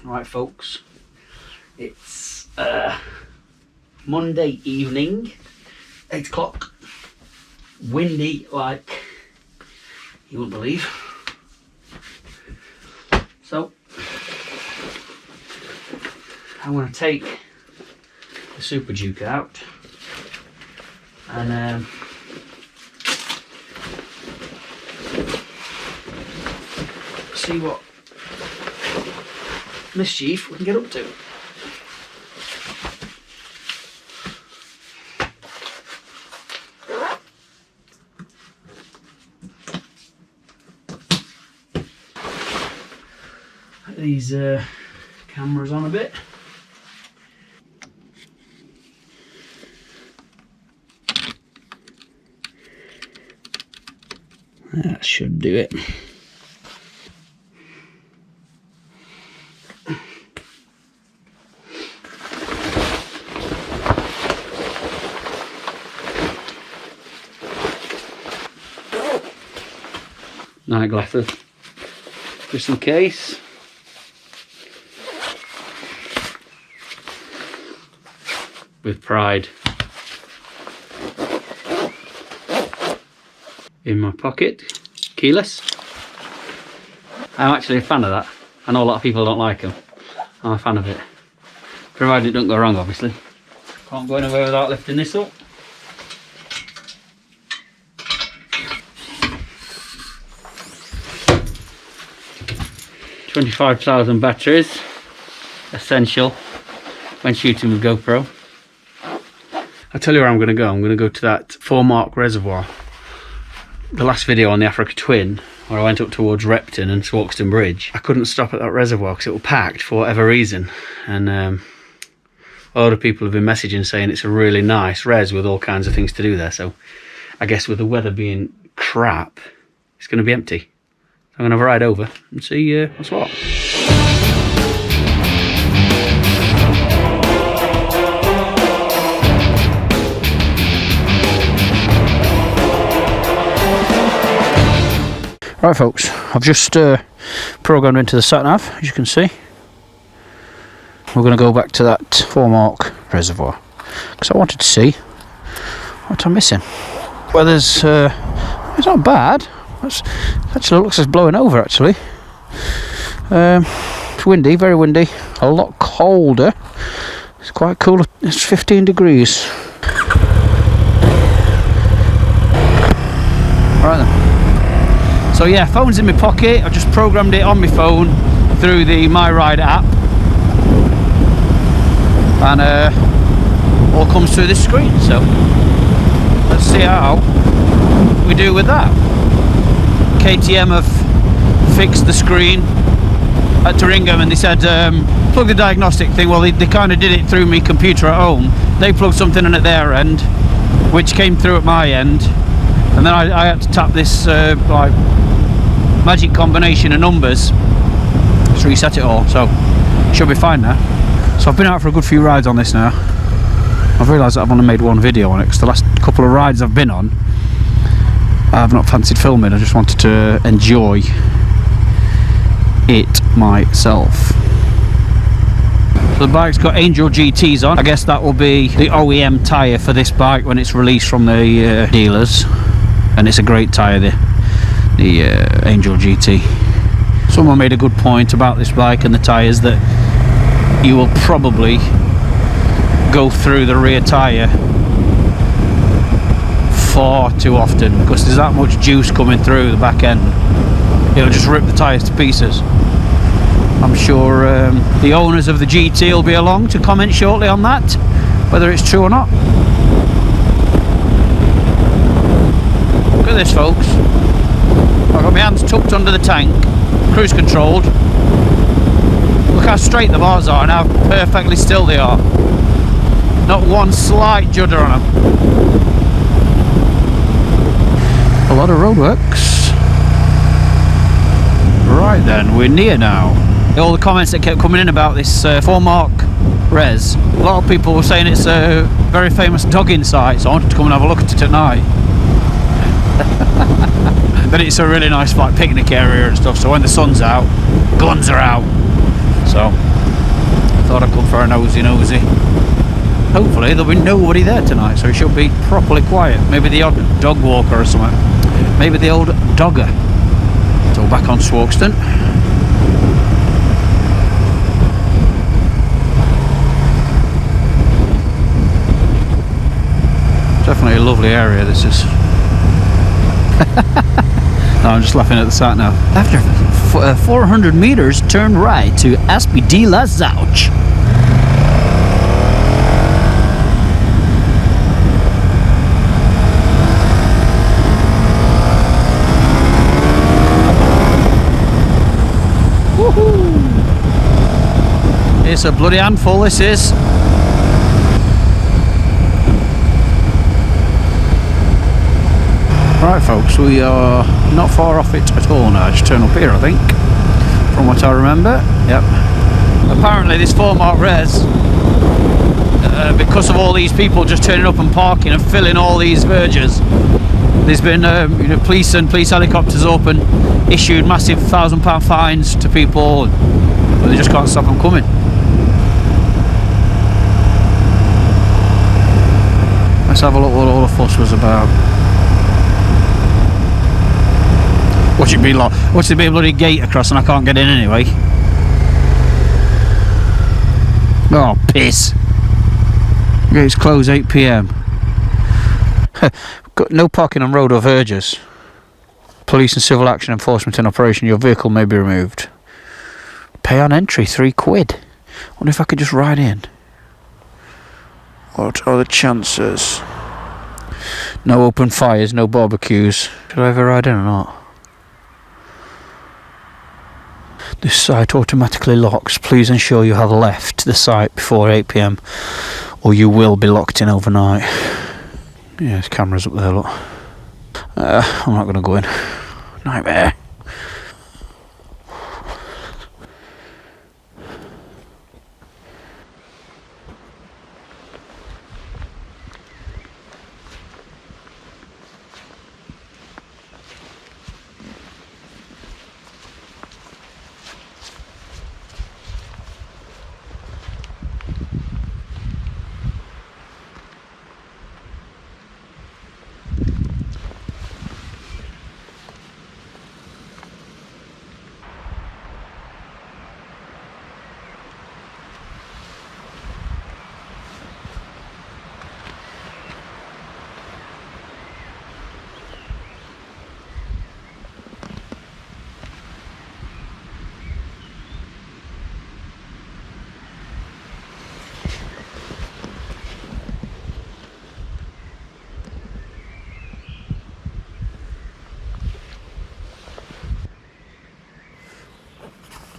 Right folks, it's Monday evening, 8 o'clock, windy like you wouldn't believe. So I'm going to take the Super Duke out and see what mischief we can get up to. Put these cameras on a bit. That should do it. Night glasses, just in case. With pride. In my pocket, keyless. I'm actually a fan of that. I know a lot of people don't like them. I'm a fan of it. Provided it don't go wrong, obviously. Can't go anywhere without lifting this up. $25,000 batteries, essential when shooting with GoPro. I'll tell you where I'm going to go. I'm going to go to that 4 Mark reservoir. The last video on the Africa Twin, where I went up towards Repton and Swarkston Bridge, I couldn't stop at that reservoir because it was packed for whatever reason. And a lot of people have been messaging saying it's a really nice res with all kinds of things to do there. So I guess with the weather being crap, it's going to be empty. I'm going to have a ride over and see what's what. Right folks, I've just programmed into the sat-nav, as you can see. We're going to go back to that 4 Mark reservoir because I wanted to see what I'm missing. Weather's it's not bad. Actually looks like it's blowing over actually. It's windy, very windy, a lot colder. It's quite cool, it's 15 degrees. Alright then. So yeah, phone's in my pocket. I've just programmed it on my phone through the My Ride app. And all comes through this screen, so let's see how we do with that. KTM have fixed the screen at Turingham and they said plug the diagnostic thing. Well, they kind of did it through my computer at home. They plugged something in at their end which came through at my end, and then I had to tap this like magic combination of numbers to reset it all, so should be fine now. So I've been out for a good few rides on this now. I've realised that I've only made one video on it because the last couple of rides I've been on I've not fancied filming. I just wanted to enjoy it myself. So the bike's got Angel GTs on. I guess that will be the OEM tyre for this bike when it's released from the dealers, and it's a great tyre, the Angel GT. Someone made a good point about this bike and the tyres, that you will probably go through the rear tyre far too often because there's that much juice coming through the back end. It'll just rip the tyres to pieces. I'm sure the owners of the GT will be along to comment shortly on that, whether it's true or not. Look at this folks, I've got my hands tucked under the tank, cruise controlled. Look how straight the bars are and how perfectly still they are. Not one slight judder on them. A lot of roadworks. Right then, we're near now. All the comments that kept coming in about this 4 Mark res, a lot of people were saying it's a very famous dogging site, so I wanted to come and have a look at it tonight. But it's a really nice like picnic area and stuff, so when the sun's out, guns are out. So thought I'd come for a nosy. Hopefully there'll be nobody there tonight, so it should be properly quiet. Maybe the odd dog walker or something. Maybe the old dogger. So back on Swogston. Definitely a lovely area, this is. No, I'm just laughing at the sat now. After 400 meters, turn right to Aspie de la Zouch. Woohoo! It's a bloody handful, this is. Right folks, we are not far off it at all now. I just turn up here, I think, from what I remember. Yep. Apparently this 4-mark res, because of all these people just turning up and parking and filling all these verges, there's been police and police helicopters up and issued massive £1,000 fines to people, but they just can't stop them coming. Let's have a look what all the fuss was about. Watch it be like, watch there be a bloody gate across and I can't get in anyway. Oh, piss. Gates close 8 PM. Got no parking on road or verges. Police and civil action enforcement in operation. Your vehicle may be removed. Pay on entry, £3. Wonder if I could just ride in. What are the chances? No open fires, no barbecues. Should I ever ride in or not? This site automatically locks. Please ensure you have left the site before 8 PM or you will be locked in overnight. Yeah, there's cameras up there, look. I'm not going to go in. Nightmare.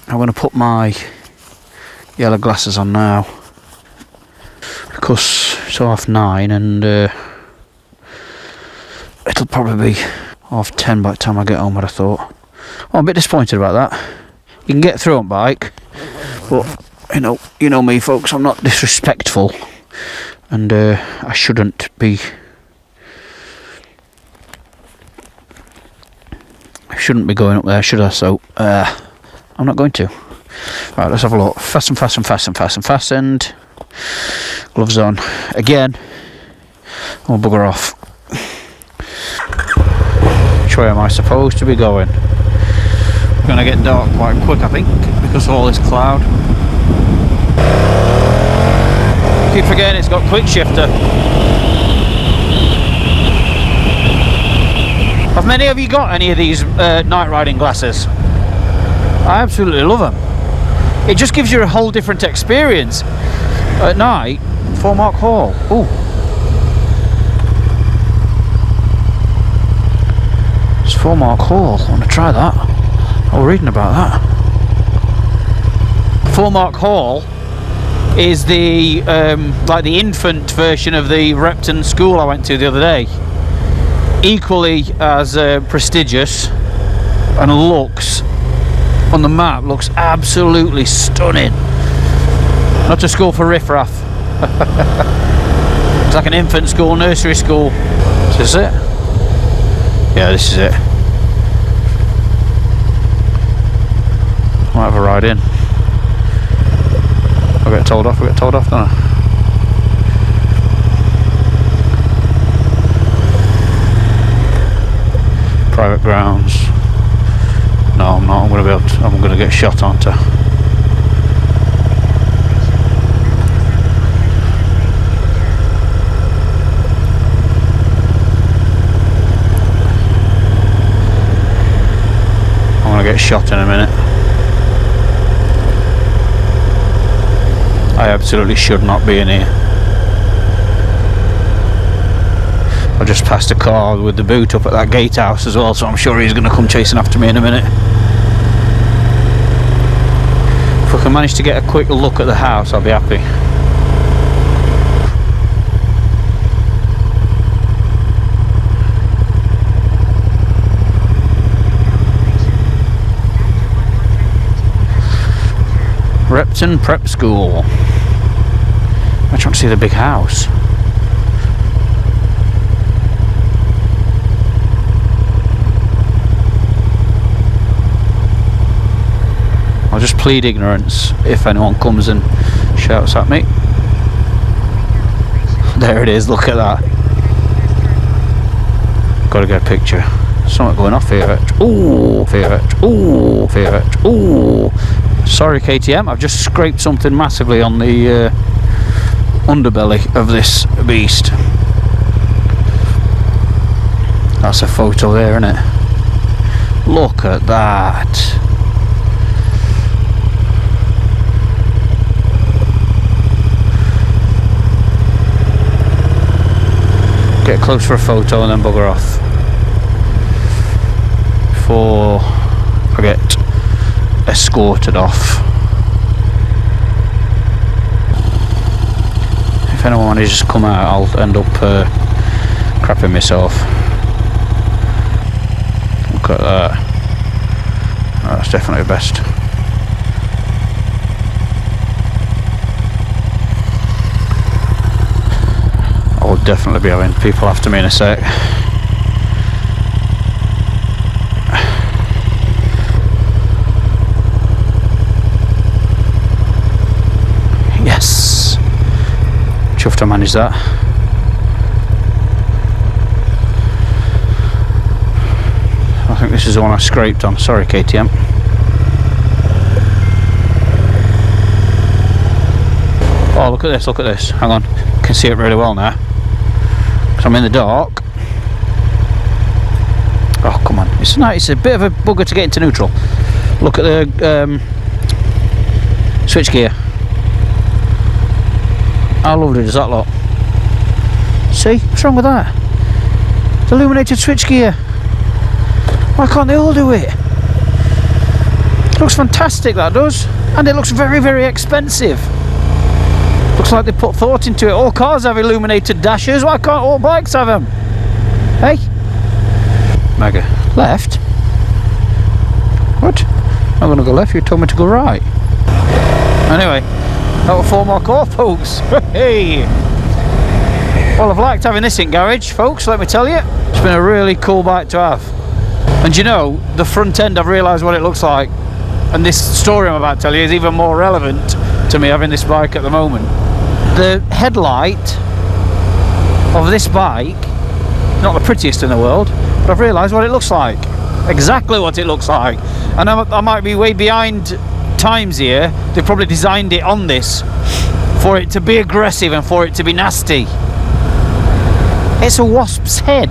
I'm going to put my yellow glasses on now because it's 9:30 and it'll probably be 10:30 by the time I get home, what I thought. Oh, I'm a bit disappointed about that. You can get through on bike, but you know me folks, I'm not disrespectful and I shouldn't be going up there, should I? So I'm not going to. Right, let's have a look. Fastened. Gloves on. Again. I'll bugger off. Which way am I supposed to be going? It's going to get dark quite quick, I think, because of all this cloud. Keep forgetting it's got quick shifter. Have many of you got any of these night riding glasses? I absolutely love them. It just gives you a whole different experience at night. 4-mark Hall. Ooh. It's 4-mark Hall. I want to try that. I was reading about that. 4-mark Hall is the like the infant version of the Repton school I went to the other day. Equally as prestigious, and looks on the map looks absolutely stunning. Not a school for riffraff. It's like an infant school, nursery school. Is this it? Yeah, this is it. Might have a ride in. I've get told off, don't I? Private grounds. No, I'm not. I'm gonna get shot, aren't I? I'm gonna get shot in a minute. I absolutely should not be in here. I just passed a car with the boot up at that gatehouse as well, so I'm sure he's going to come chasing after me in a minute. If I can manage to get a quick look at the house, I'll be happy. Repton Prep School. I just want to see the big house. I'll just plead ignorance if anyone comes and shouts at me. There it is, look at that. Gotta get a picture. Something going off here. Ooh, ooh, ooh. Sorry KTM, I've just scraped something massively on the underbelly of this beast. That's a photo there, isn't it? Look at that. Get close for a photo and then bugger off before I get escorted off. If anyone manages to come out, I'll end up crapping myself. Look at that. That's definitely the best. I will definitely be having people after me in a sec. Yes! Chuffed to manage that. I think this is the one I scraped on. Sorry KTM. Oh, look at this, look at this. Hang on. I can see it really well now. I'm in the dark. Oh come on, it's nice. It's a bit of a bugger to get into neutral. Look at the switch gear. How lovely does that look? See, what's wrong with that? It's illuminated switch gear. Why can't they all do it? It looks fantastic, that does, and it looks very, very expensive. Looks like they put thought into it. All cars have illuminated dashers. Why can't all bikes have them? Hey? Mega. Left? What? I'm going to go left. You told me to go right. Anyway, that was 4 more core, folks. Hey! Well, I've liked having this in garage, folks, let me tell you. It's been a really cool bike to have. And you know, the front end, I've realised what it looks like. And this story I'm about to tell you is even more relevant to me having this bike at the moment. The headlight of this bike, not the prettiest in the world, but I've realised what it looks like. Exactly what it looks like. And I might be way behind times here. They've probably designed it on this for it to be aggressive and for it to be nasty. It's a wasp's head.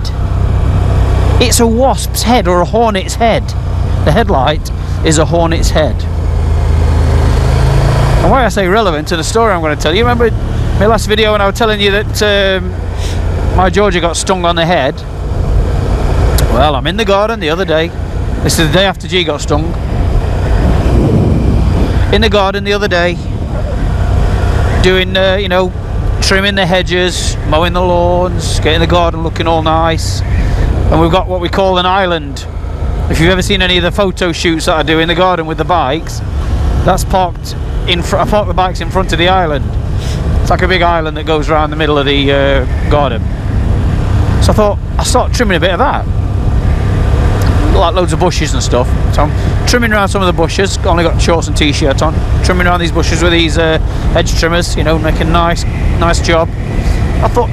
It's a wasp's head or a hornet's head. The headlight is a hornet's head. And why I say relevant to the story I'm going to tell you, remember my last video when I was telling you that my Georgia got stung on the head? Well, I'm in the garden the other day. This is the day after G got stung. In the garden the other day, doing, you know, trimming the hedges, mowing the lawns, getting the garden looking all nice. And we've got what we call an island. If you've ever seen any of the photo shoots that I do in the garden with the bikes, that's parked in front. I parked the bikes in front of the island. It's like a big island that goes around the middle of the garden. So I thought I'll start trimming a bit of that. like loads of bushes and stuff. So I'm trimming around some of the bushes. Only got shorts and t-shirt on. Trimming around these bushes with these edge trimmers, you know, making nice job. I thought,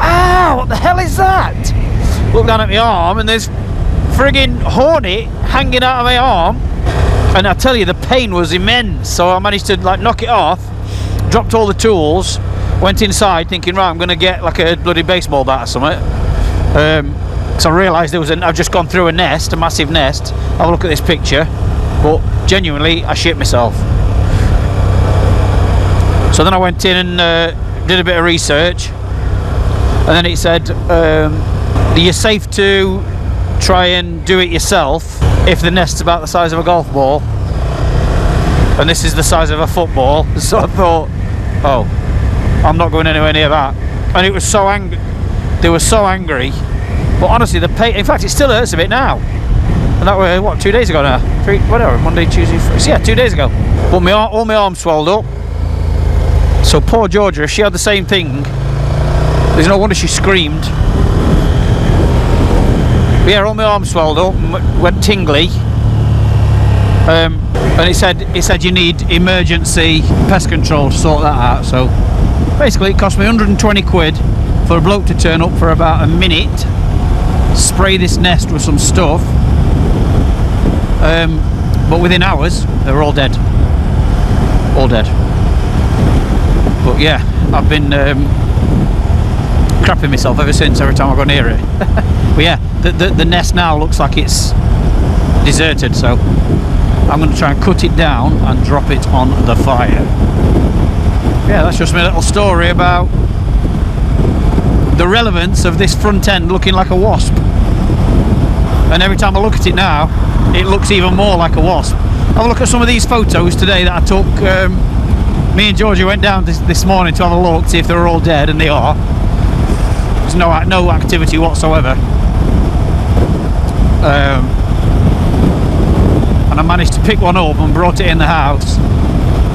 what the hell is that? Look down at my arm and there's friggin' hornet hanging out of my arm. And I tell you, the pain was immense. So I managed to like knock it off, dropped all the tools, went inside thinking, right, I'm going to get like a bloody baseball bat or something. So I realised I've just gone through a nest, a massive nest. Have a look at this picture. But genuinely, I shit myself. So then I went in and did a bit of research. And then it said, you're safe to try and do it yourself if the nest's about the size of a golf ball. And this is the size of a football. So I thought, I'm not going anywhere near that. And it was so angry. They were so angry. But honestly, the pain, in fact, it still hurts a bit now. And that was, what, 2 days ago now? Monday, Tuesday, Friday. Yeah, 2 days ago. But all my arms swelled up. So poor Georgia, if she had the same thing, there's no wonder she screamed. But yeah, all my arms swelled up, went tingly. And it said you need emergency pest control to sort that out. So basically, it cost me 120 quid for a bloke to turn up for about a minute, spray this nest with some stuff, but within hours they were all dead. But yeah, I've been crapping myself ever since, every time I go near it. But yeah, the nest now looks like it's deserted, so I'm going to try and cut it down and drop it on the fire. Yeah, that's just my little story about the relevance of this front end looking like a wasp. And every time I look at it now, it looks even more like a wasp. Have a look at some of these photos today that I took. Me and Georgie went down this morning to have a look, see if they were all dead, and they are. There's no activity whatsoever. And I managed to pick one up and brought it in the house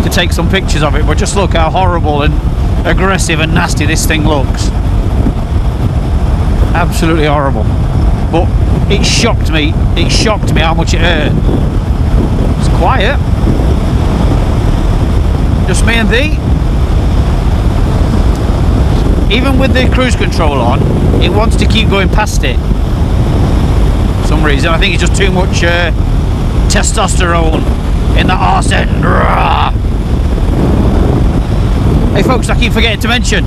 to take some pictures of it. But just look how horrible and aggressive and nasty this thing looks. Absolutely horrible. But it shocked me how much it hurt. It's quiet, just me and thee. Even with the cruise control on, it wants to keep going past it for some reason. I think it's just too much testosterone in the arse end. Hey folks, I keep forgetting to mention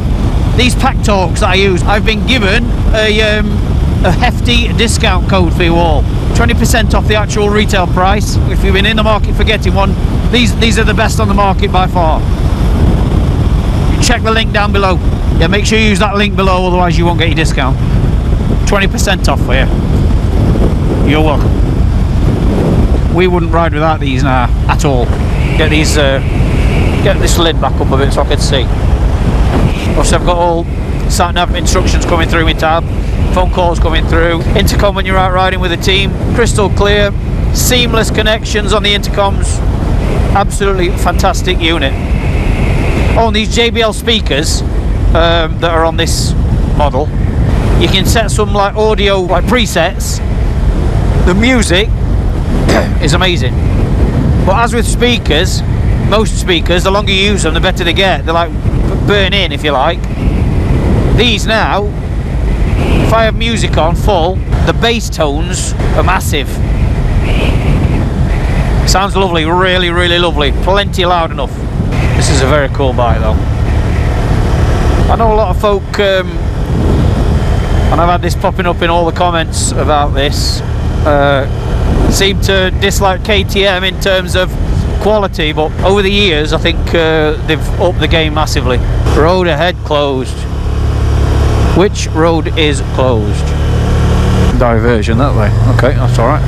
these pack talks that I use. I've been given a hefty discount code for you all, 20% off the actual retail price. If you've been in the market for getting one, these are the best on the market by far. You check the link down below. Yeah, make sure you use that link below, otherwise you won't get your discount. 20% off for you. You're welcome. We wouldn't ride without these now at all. Get these get this lid back up a bit so I can see. Also, I've got all sat nav instructions coming through my tab, phone calls coming through, intercom when you're out riding with a team, crystal clear, seamless connections on the intercoms. Absolutely fantastic unit. Oh, and these JBL speakers that are on this model, you can set some like audio like presets. The music is amazing. But as with speakers, most speakers, the longer you use them, the better they get. They're like burn in, if you like. These now, if I have music on full, the bass tones are massive. Sounds lovely, really, really lovely. Plenty loud enough. This is a very cool bike though. I know a lot of folk, and I've had this popping up in all the comments about this, seem to dislike KTM in terms of quality, but over the years I think they've upped the game massively. Road ahead closed. Which road is closed? Diversion that way. Okay, that's alright.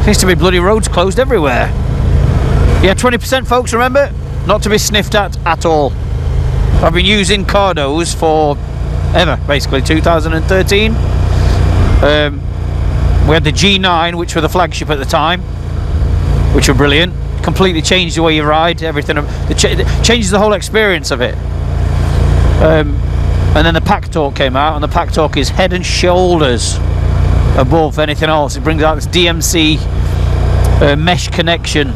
Seems to be bloody roads closed everywhere. Yeah, 20% folks, remember? Not to be sniffed at all. I've been using Cardos for ever, basically, 2013. We had the G9, which were the flagship at the time, which were brilliant. Completely changed the way you ride, everything. It changes the whole experience of it. And then the Pack Talk came out, and the Pack Talk is head and shoulders above anything else. It brings out this DMC mesh connection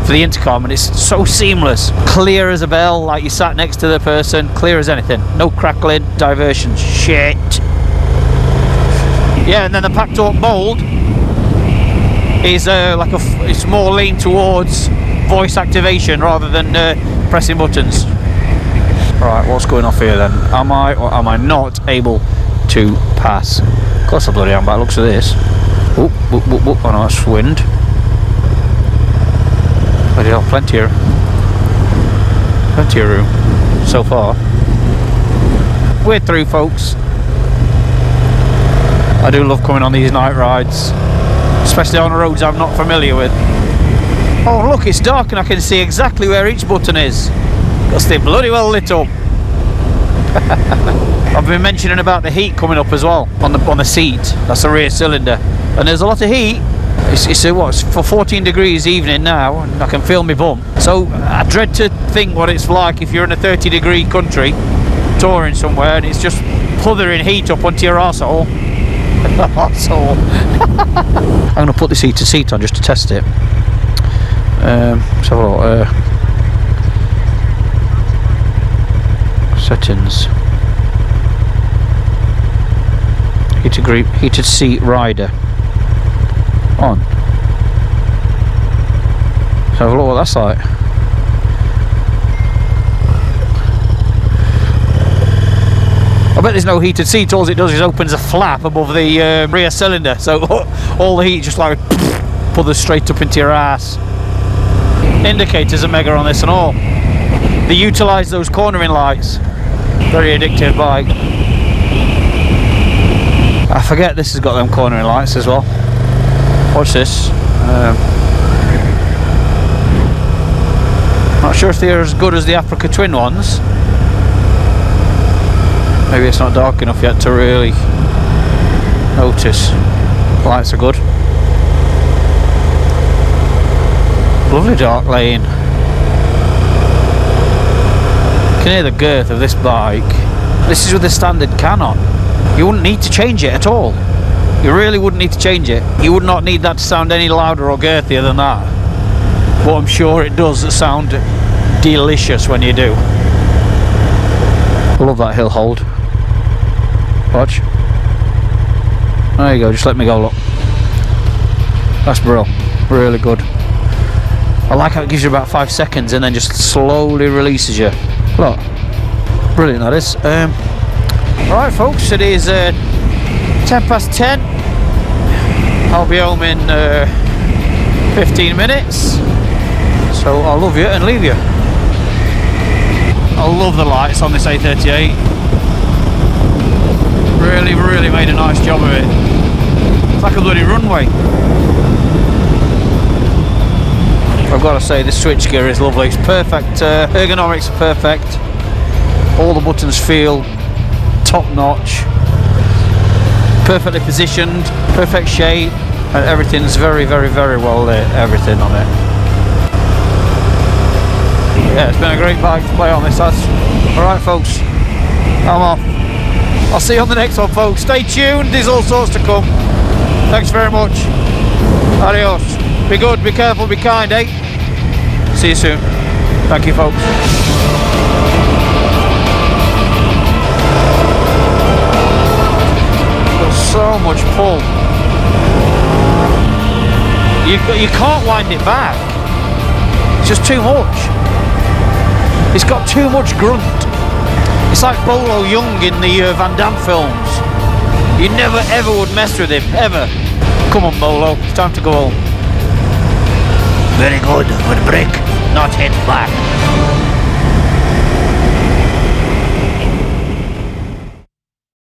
for the intercom, and it's so seamless, clear as a bell, like you sat next to the person, clear as anything, no crackling, diversion shit. Yeah, and then the packed up mold is it's more leaned towards voice activation rather than pressing buttons. Right, what's going off here then? Am I or am I not able to pass? Of course I bloody am, by the looks of this. Oh no, that's wind. Bloody hell, plenty of room so far. We're through, folks. I do love coming on these night rides, especially on roads I'm not familiar with. Oh look, it's dark and I can see exactly where each button is, because they're bloody well lit up. I've been mentioning about the heat coming up as well on the seat. That's the rear cylinder, and there's a lot of heat. It's for 14 degrees evening now, and I can feel my bum. So I dread to think what it's like if you're in a 30-degree country touring somewhere and it's just puthering heat up onto your arsehole. Arsehole. I'm going to put this heated seat on just to test it. Let's have a look. Settings. Heated seat rider. On. So have a look what that's like. I bet there's no heated seat. All it does is opens a flap above the rear cylinder, so all the heat just like puthers straight up into your ass. Indicators are mega on this and all. They utilise those cornering lights. Very addictive bike. I forget this has got them cornering lights as well. Watch this. Not sure if they're as good as the Africa Twin ones. Maybe it's not dark enough yet to really notice. Lights are good. Lovely dark lane. You can hear the girth of this bike. This is with the standard Canon. You wouldn't need to change it at all. You really wouldn't need to change it. You would not need that to sound any louder or girthier than that. But I'm sure it does sound delicious when you do. I love that hill hold. Watch. There you go, just let me go, look. That's brilliant. Really good. I like how it gives you about 5 seconds and then just slowly releases you. Look. Brilliant that is. Alright folks, it is 10:10. I'll be home in 15 minutes. So I'll love you and leave you. I love the lights on this A38. Really made a nice job of it. It's like a bloody runway. I've got to say, this switch gear is lovely. It's perfect. Ergonomics are perfect. All the buttons feel top notch. Perfectly positioned, perfect shape, and everything's very well lit. Everything on it. Yeah, it's been a great bike to play on this. Alright folks, I'm off. I'll see you on the next one folks. Stay tuned, there's all sorts to come. Thanks very much. Adios. Be good, be careful, be kind, eh? See you soon. Thank you folks. So much pull. You can't wind it back. It's just too much. It's got too much grunt. It's like Bolo Young in the Van Damme films. You never ever would mess with him, ever. Come on Bolo, it's time to go home. Very good, brake, not hit back.